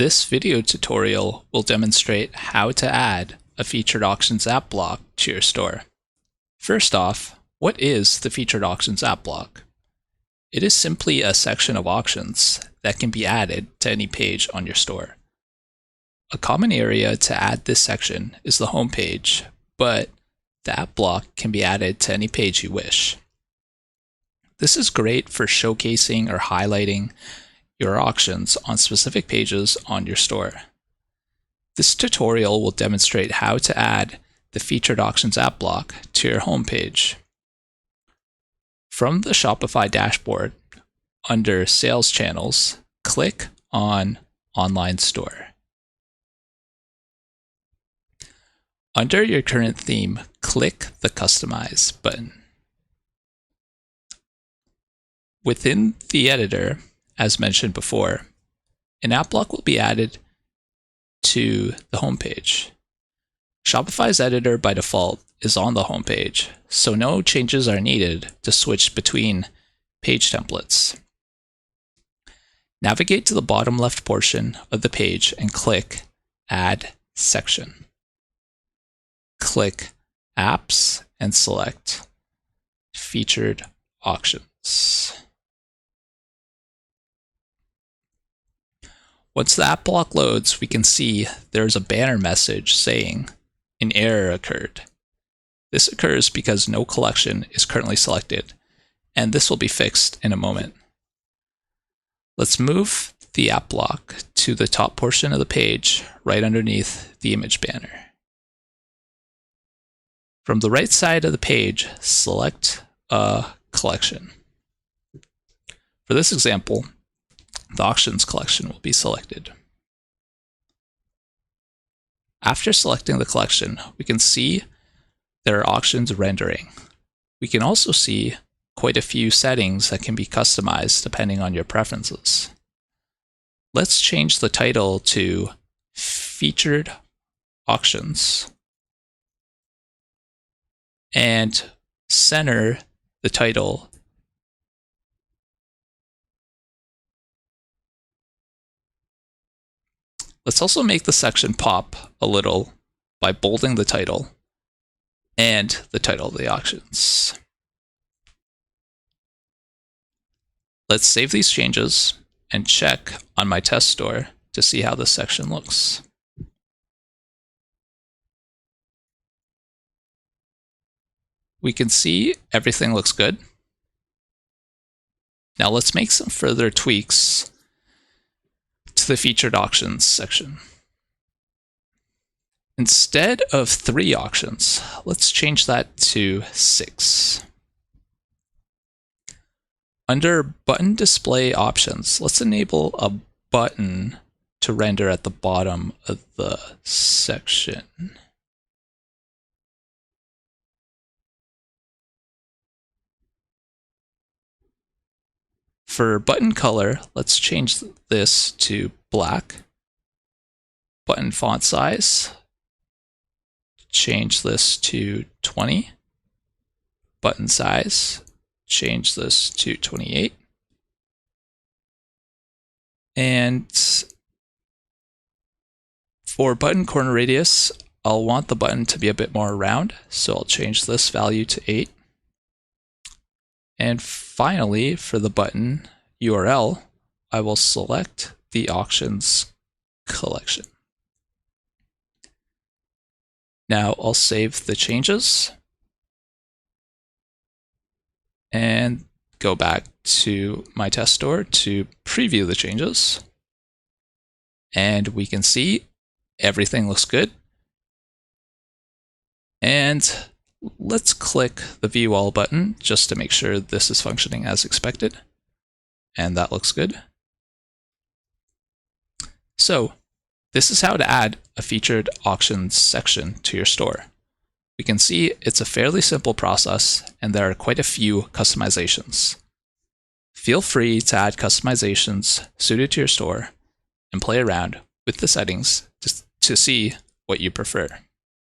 This video tutorial will demonstrate how to add a featured auctions app block to your store. First off, what is the featured auctions app block? It is simply a section of auctions that can be added to any page on your store. A common area to add this section is the home page, but the app block can be added to any page you wish. This is great for showcasing or highlighting your auctions on specific pages on your store. This tutorial will demonstrate how to add the featured auctions app block to your home page. From the Shopify dashboard, under Sales Channels, click on Online Store. Under your current theme, click the Customize button. Within the editor, as mentioned before, an app block will be added to the home page. Shopify's editor by default is on the home page, so no changes are needed to switch between page templates. Navigate to the bottom left portion of the page and click Add Section. Click Apps and select Featured Auctions. Once the app block loads, we can see there's a banner message saying an error occurred. This occurs because no collection is currently selected, and this will be fixed in a moment. Let's move the app block to the top portion of the page, right underneath the image banner. From the right side of the page, select a collection. For this example, the auctions collection will be selected. After selecting the collection, we can see there are auctions rendering. We can also see quite a few settings that can be customized depending on your preferences. Let's change the title to Featured Auctions and center the title . Let's also make the section pop a little by bolding the title and the title of the auctions. Let's save these changes and check on my test store to see how this section looks. We can see everything looks good. Now let's make some further tweaks to the featured auctions section. Instead of 3 auctions, let's change that to 6. Under button display options, let's enable a button to render at the bottom of the section. For button color, let's change this to black. Button font size, change this to 20. Button size, change this to 28. And for button corner radius, I'll want the button to be a bit more round, so I'll change this value to 8. And finally, for the button URL, I will select the auctions collection. Now I'll save the changes and go back to my test store to preview the changes. And we can see everything looks good. And let's click the View All button just to make sure this is functioning as expected. And that looks good. So this is how to add a featured auctions section to your store. We can see it's a fairly simple process and there are quite a few customizations. Feel free to add customizations suited to your store and play around with the settings to see what you prefer.